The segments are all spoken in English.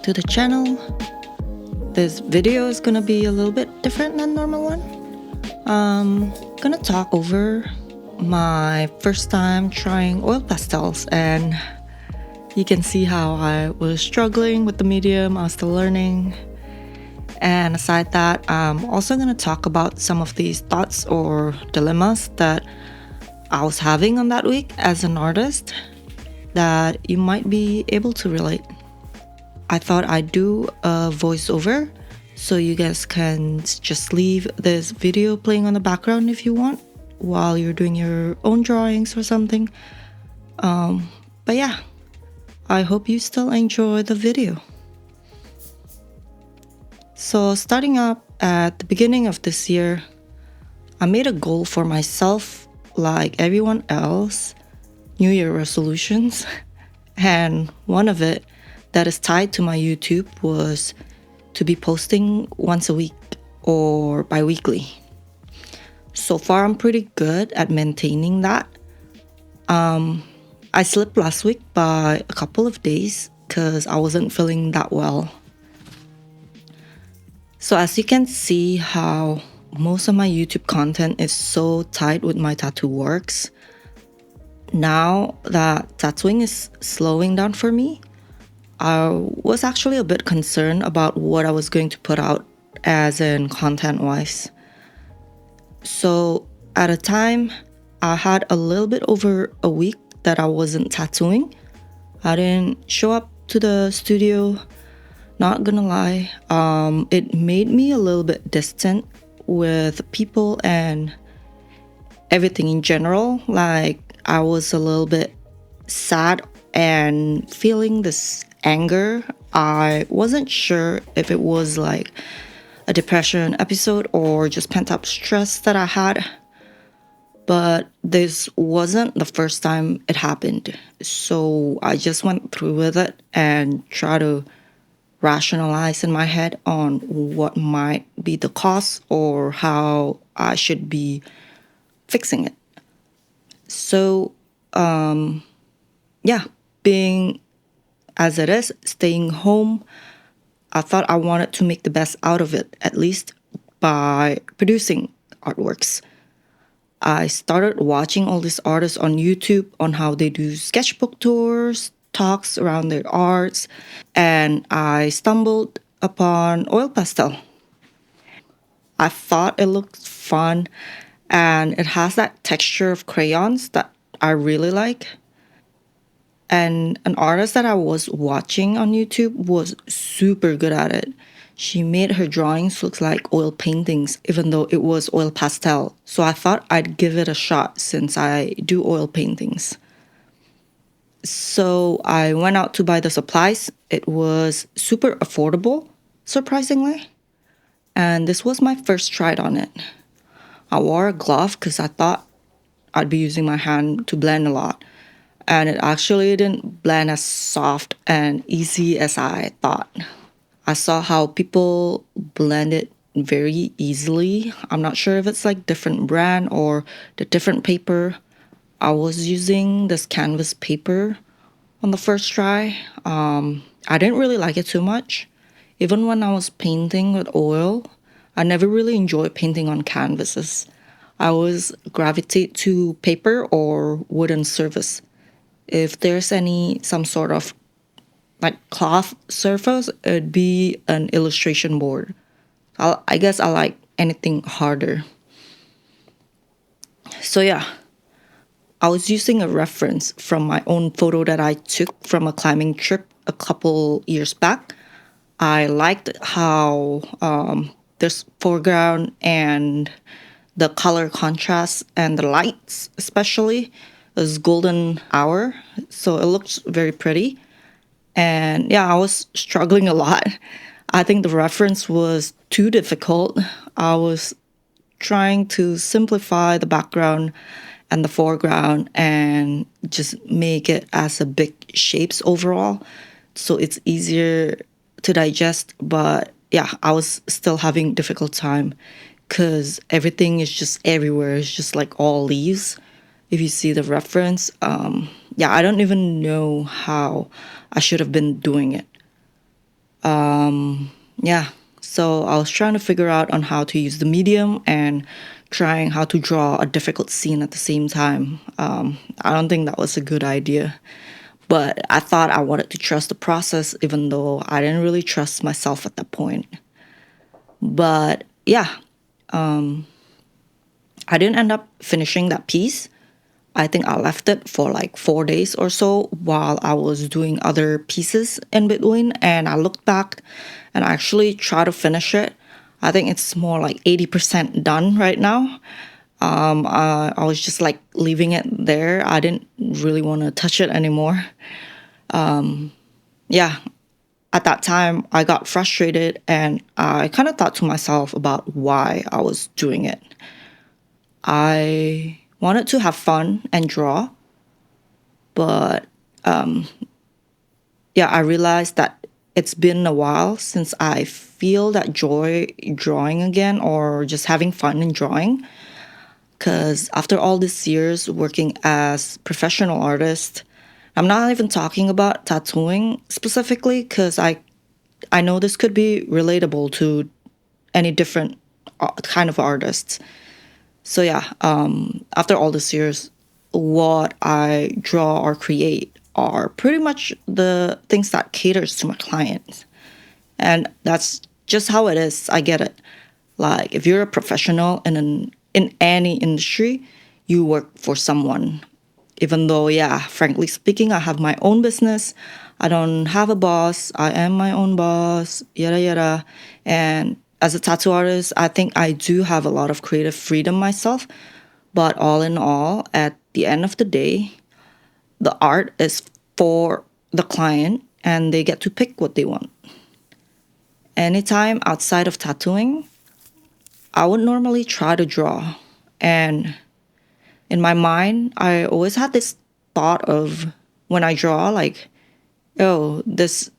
to the channel. This video is gonna be a little bit different than normal one. I'm gonna talk over my first time trying oil pastels, and you can see how I was struggling with the medium. I was still learning. And aside that, I'm also gonna talk about some of these thoughts or dilemmas that I was having on that week as an artist that you might be able to relate. I thought I'd do a voiceover so you guys can just leave this video playing on the background if you want while you're doing your own drawings or something. But yeah, I hope you still enjoy the video. So starting up at the beginning of this year, I made a goal for myself like everyone else, New Year resolutions, and one of it that is tied to my YouTube was to be posting once a week or bi-weekly. So far, I'm pretty good at maintaining that. I slipped last week by a couple of days because I wasn't feeling that well. So as you can see how most of my YouTube content is so tied with my tattoo works. Now that tattooing is slowing down for me, I was actually a bit concerned about what I was going to put out as in content-wise. So at a time, I had a little bit over a week that I wasn't tattooing. I didn't show up to the studio. Not gonna lie, it made me a little bit distant with people and everything in general. Like I was a little bit sad and feeling this anger. I wasn't sure if it was like a depression episode or just pent-up stress that I had. But this wasn't the first time it happened. So I just went through with it and tried to rationalize in my head on what might be the cause or how I should be fixing it. So, being as it is, staying home, I thought I wanted to make the best out of it, at least by producing artworks. I started watching all these artists on YouTube on how they do sketchbook tours, talks around their arts, and I stumbled upon oil pastel. I thought it looked fun and it has that texture of crayons that I really like. And an artist that I was watching on YouTube was super good at it. She made her drawings look like oil paintings, even though it was oil pastel. So I thought I'd give it a shot since I do oil paintings. So I went out to buy the supplies. It was super affordable, surprisingly. And this was my first try on it. I wore a glove because I thought I'd be using my hand to blend a lot. And it actually didn't blend as soft and easy as I thought. I saw how people blend it very easily. I'm not sure if it's like different brand or the different paper. I was using this canvas paper on the first try. I didn't really like it too much. Even when I was painting with oil, I never really enjoyed painting on canvases. I always gravitate to paper or wooden surface. If there's some sort of like cloth surface, it'd be an illustration board. I guess I like anything harder. So yeah, I was using a reference from my own photo that I took from a climbing trip a couple years back. I liked how there's foreground and the color contrast and the lights, especially, is golden hour. So it looks very pretty. And yeah, I was struggling a lot. I think the reference was too difficult. I was trying to simplify the background and the foreground and just make it as a big shapes overall so it's easier to digest. But yeah, I was still having difficult time because everything is just everywhere. It's just like all leaves. If you see the reference, I don't even know how I should have been doing it. Yeah, so I was trying to figure out on how to use the medium and trying how to draw a difficult scene at the same time. I don't think that was a good idea, but I thought I wanted to trust the process, even though I didn't really trust myself at that point. But yeah, I didn't end up finishing that piece. I think I left it for like 4 days or so while I was doing other pieces in between. And I looked back and I actually tried to finish it. I think it's more like 80% done right now. I was just like leaving it there. I didn't really want to touch it anymore. Yeah, at that time, I got frustrated and I kind of thought to myself about why I was doing it. I wanted to have fun and draw, but yeah, I realized that it's been a while since I feel that joy drawing again or just having fun in drawing. Because after all these years working as professional artist, I'm not even talking about tattooing specifically because I know this could be relatable to any different kind of artists. So yeah, after all these years, what I draw or create are pretty much the things that caters to my clients. And that's just how it is. I get it. Like if you're a professional in any industry, you work for someone. Even though, yeah, frankly speaking, I have my own business. I don't have a boss. I am my own boss, yada yada. And as a tattoo artist, I think I do have a lot of creative freedom myself. But all in all, at the end of the day, the art is for the client and they get to pick what they want. Anytime outside of tattooing, I would normally try to draw. And in my mind, I always had this thought of when I draw, like, oh, this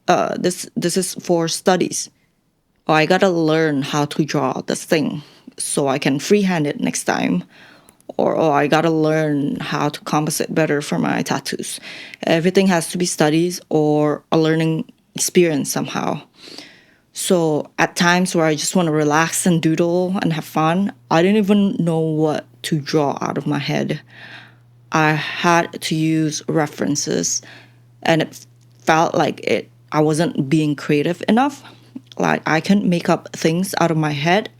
is for studies. Oh, I gotta learn how to draw this thing so I can freehand it next time. Or oh, I gotta learn how to composite better for my tattoos. Everything has to be studies or a learning experience somehow. So at times where I just want to relax and doodle and have fun, I didn't even know what to draw out of my head. I had to use references and it felt like it I wasn't being creative enough. Like I couldn't make up things out of my head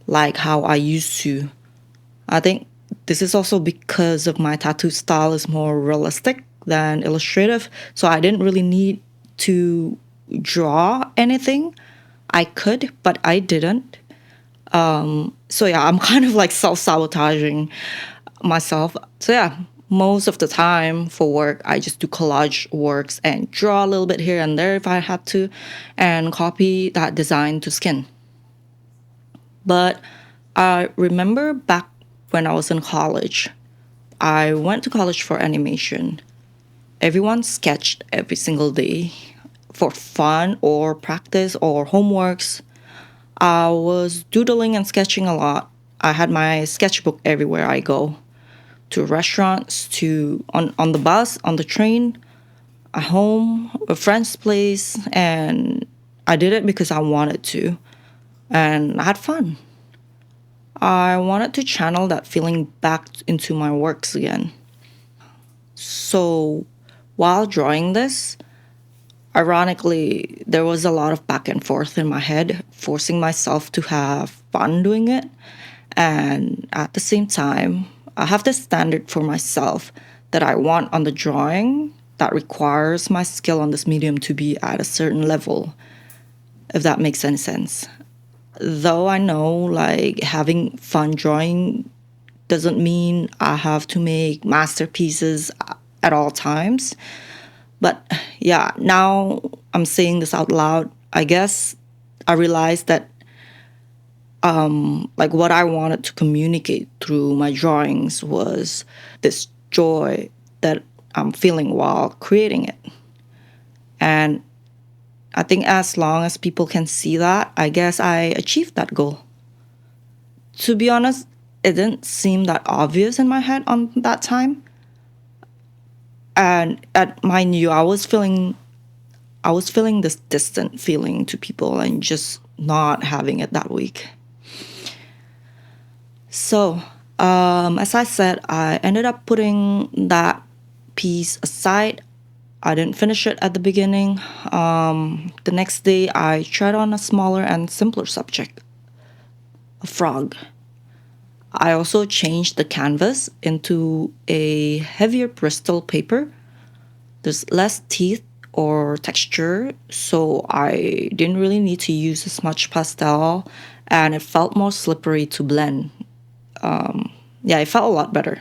like how I used to. I think this is also because of my tattoo style is more realistic than illustrative. So I didn't really need to draw anything. I could, but I didn't. So yeah, I'm kind of like self-sabotaging myself. So yeah, most of the time for work, I just do collage works and draw a little bit here and there if I had to, and copy that design to skin. But I remember back when I was in college, I went to college for animation. Everyone sketched every single day for fun or practice or homeworks. I was doodling and sketching a lot. I had my sketchbook everywhere I go, to restaurants, to on the bus, on the train, at home, a friend's place, and I did it because I wanted to, and I had fun. I wanted to channel that feeling back into my works again. So while drawing this, ironically, there was a lot of back and forth in my head, forcing myself to have fun doing it. And at the same time, I have this standard for myself that I want on the drawing that requires my skill on this medium to be at a certain level, if that makes any sense. Though I know like having fun drawing doesn't mean I have to make masterpieces at all times. But yeah, now I'm saying this out loud. I guess I realized that like what I wanted to communicate through my drawings was this joy that I'm feeling while creating it. And I think as long as people can see that, I guess I achieved that goal. To be honest, it didn't seem that obvious in my head on that time. And at mind you, I was feeling I was feeling this distant feeling to people and just not having it that week. So, as I said, I ended up putting that piece aside. I didn't finish it at the beginning. The next day, I tried on a smaller and simpler subject, a frog. I also changed the canvas into a heavier Bristol paper. There's less teeth or texture, so I didn't really need to use as much pastel, and it felt more slippery to blend. Yeah, it felt a lot better.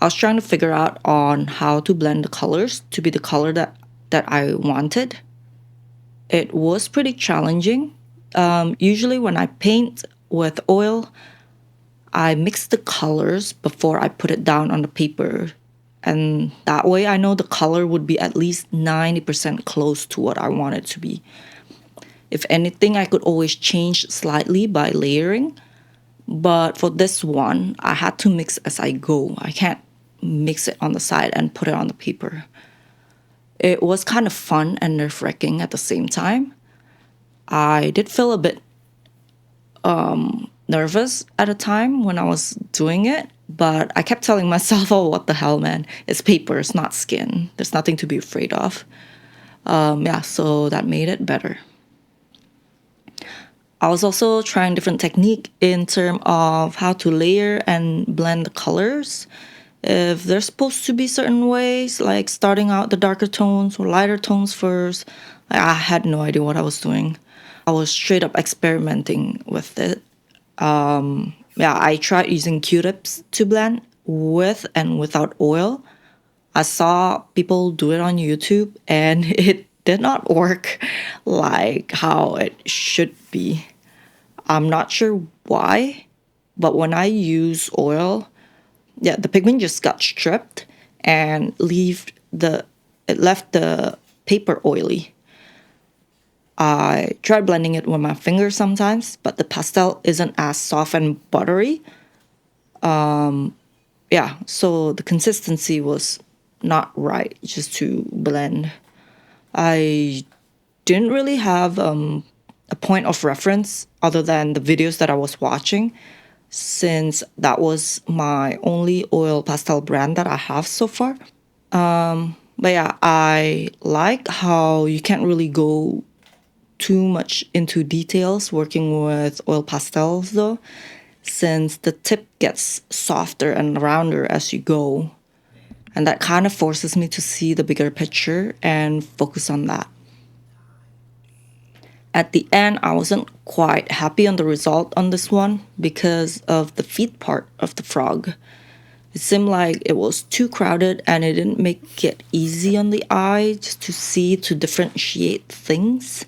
I was trying to figure out on how to blend the colors to be the color that I wanted. It was pretty challenging. Usually, when I paint with oil, I mix the colors before I put it down on the paper. And that way, I know the color would be at least 90% close to what I want it to be. If anything, I could always change slightly by layering. But for this one, I had to mix as I go. I can't mix it on the side and put it on the paper. It was kind of fun and nerve wracking at the same time. I did feel a bit nervous at a time when I was doing it, but I kept telling myself, oh, what the hell, man? It's paper, it's not skin. There's nothing to be afraid of. Yeah, so that made it better. I was also trying different technique in terms of how to layer and blend the colors. If they're supposed to be certain ways, like starting out the darker tones or lighter tones first, I had no idea what I was doing. I was straight up experimenting with it. Yeah, I tried using Q-tips to blend with and without oil. I saw people do it on YouTube and it did not work like how it should be. I'm not sure why, but when I use oil, yeah, the pigment just got stripped and it left the paper oily. I tried blending it with my fingers sometimes, but the pastel isn't as soft and buttery. Yeah, so the consistency was not right just to blend. I didn't really have a point of reference other than the videos that I was watching, since that was my only oil pastel brand that I have so far. But yeah, I like how you can't really go too much into details working with oil pastels though, since the tip gets softer and rounder as you go. And that kind of forces me to see the bigger picture and focus on that. At the end, I wasn't quite happy on the result on this one because of the feet part of the frog. It seemed like it was too crowded and it didn't make it easy on the eye just to see, to differentiate things.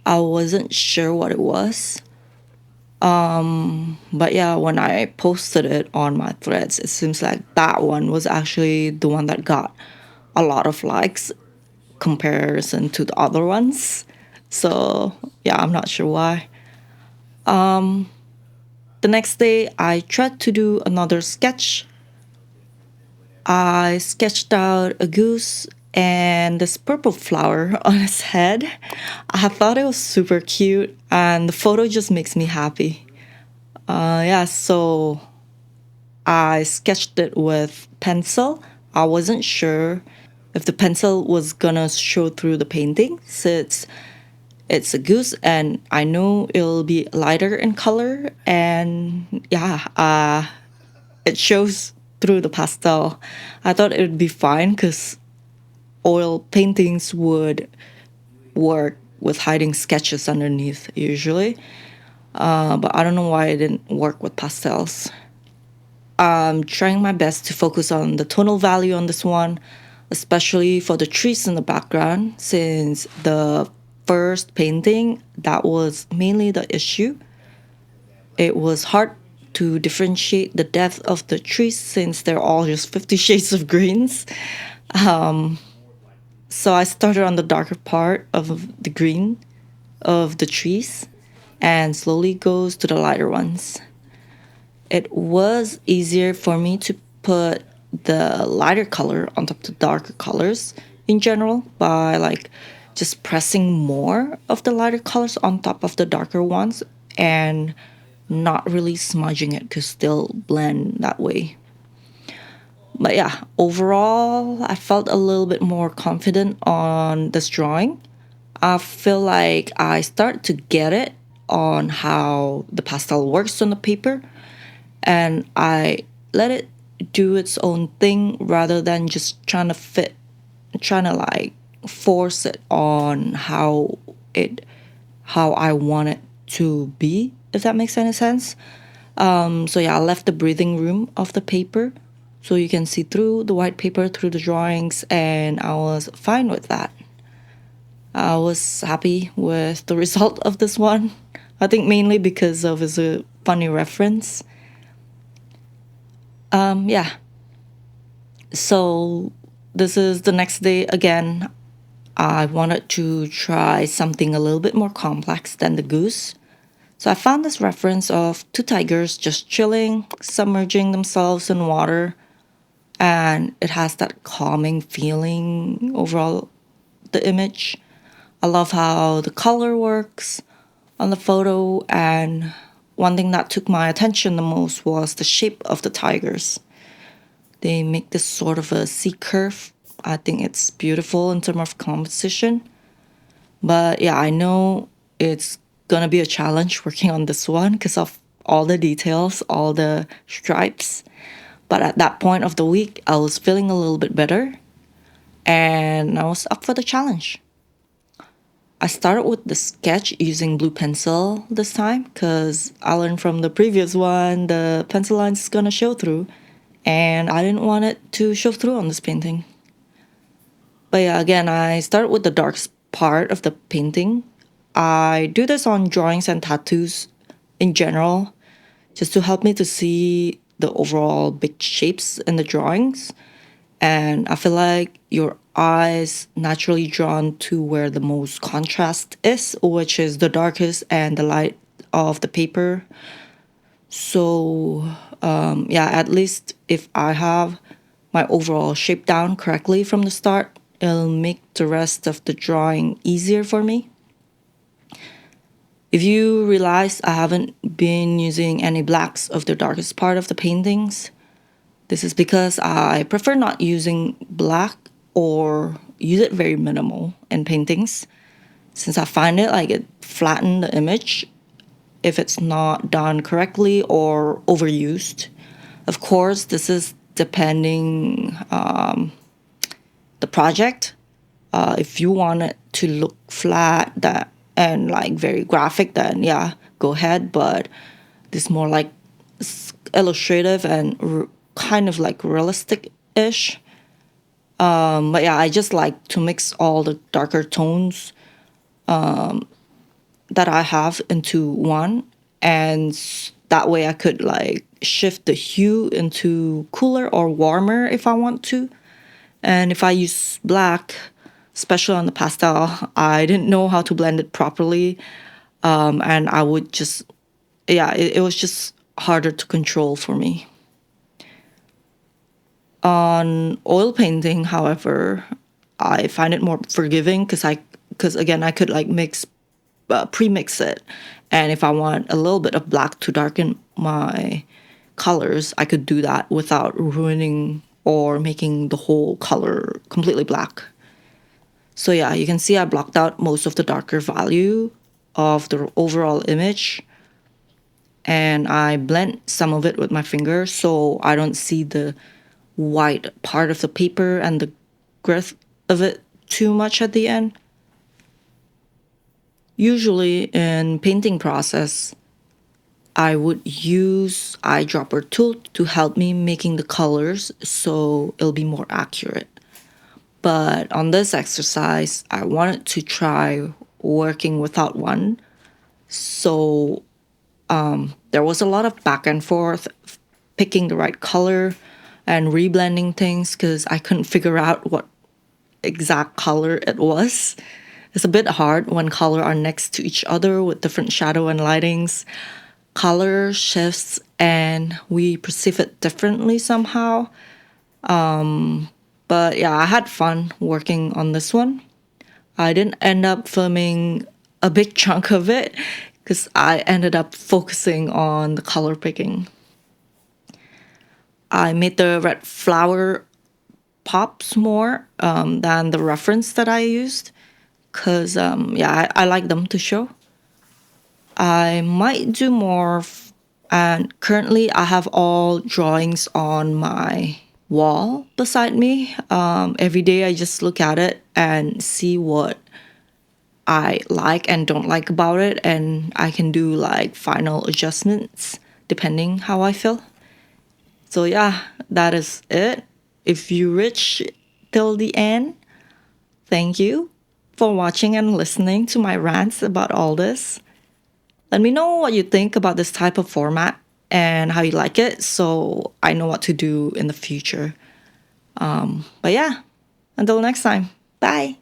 I wasn't sure what it was. But yeah, when I posted it on my threads, it seems like that one was actually the one that got a lot of likes comparison to the other ones. So yeah, I'm not sure why. The next day, I tried to do another sketch. I sketched out a goose and this purple flower on his head. I thought it was super cute, and the photo just makes me happy. Yeah, so I sketched it with pencil. I wasn't sure if the pencil was gonna show through the painting, since it's a goose and I know it'll be lighter in color, and yeah, it shows through the pastel. I thought it would be fine because oil paintings would work with hiding sketches underneath usually, but I don't know why it didn't work with pastels. I'm trying my best to focus on the tonal value on this one, especially for the trees in the background, since the first painting, that was mainly the issue. It was hard to differentiate the depth of the trees since they're all just 50 shades of greens. So I started on the darker part of the green of the trees and slowly goes to the lighter ones. It was easier for me to put the lighter color on top of the darker colors in general by like just pressing more of the lighter colors on top of the darker ones and not really smudging it to still blend that way. But yeah, overall, I felt a little bit more confident on this drawing. I feel like I start to get it on how the pastel works on the paper, and I let it do its own thing rather than just trying to like force it on how I want it to be, if that makes any sense. So yeah, I left the breathing room of the paper so you can see through the white paper through the drawings, and I was fine with that. I was happy with the result of this one. I think mainly because of it's a funny reference. Yeah. So this is the next day again. I wanted to try something a little bit more complex than the goose. So I found this reference of two tigers just chilling, submerging themselves in water, and it has that calming feeling overall, the image. I love how the color works on the photo, and one thing that took my attention the most was the shape of the tigers. They make this sort of a C curve. I think it's beautiful in terms of composition. But yeah, I know it's gonna be a challenge working on this one because of all the details, all the stripes. But at that point of the week, I was feeling a little bit better and I was up for the challenge. I started with the sketch using blue pencil this time because I learned from the previous one the pencil lines is gonna show through, and I didn't want it to show through on this painting. But yeah, again, I started with the dark part of the painting. I do this on drawings and tattoos in general, just to help me to see the overall big shapes in the drawings. And I feel like your eyes naturally drawn to where the most contrast is, which is the darkest and the light of the paper. So yeah, at least if I have my overall shape down correctly from the start, it'll make the rest of the drawing easier for me. If you realize I haven't been using any blacks of the darkest part of the paintings, this is because I prefer not using black or use it very minimal in paintings, since I find it like it flatten the image if it's not done correctly or overused. Of course, this is depending the project. If you want it to look flat that and like very graphic, then yeah, go ahead. But this more like illustrative and kind of like realistic-ish. But yeah, I just like to mix all the darker tones that I have into one, and that way I could like shift the hue into cooler or warmer if I want to. And if I use black, especially on the pastel, I didn't know how to blend it properly. And I would just, yeah, it was just harder to control for me. On oil painting, however, I find it more forgiving because again, I could like pre-mix it. And if I want a little bit of black to darken my colors, I could do that without ruining or making the whole color completely black. So yeah, you can see I blocked out most of the darker value of the overall image, and I blend some of it with my finger so I don't see the white part of the paper and the girth of it too much at the end. Usually in painting process, I would use eyedropper tool to help me making the colors so it'll be more accurate. But on this exercise, I wanted to try working without one. So there was a lot of back and forth, picking the right color and reblending things because I couldn't figure out what exact color it was. It's a bit hard when color are next to each other with different shadow and lightings. Color shifts and we perceive it differently somehow. But yeah, I had fun working on this one. I didn't end up filming a big chunk of it because I ended up focusing on the color picking. I made the red flower pops more than the reference that I used because, yeah, I like them to show. I might do more, and currently I have all drawings on my wall beside me. Every day I just look at it and see what I like and don't like about it, and I can do like final adjustments depending how I feel. So yeah, that is it. If you reach till the end, thank you for watching and listening to my rants about all this. Let me know what you think about this type of format and how you like it so I know what to do in the future. But yeah, until next time, bye.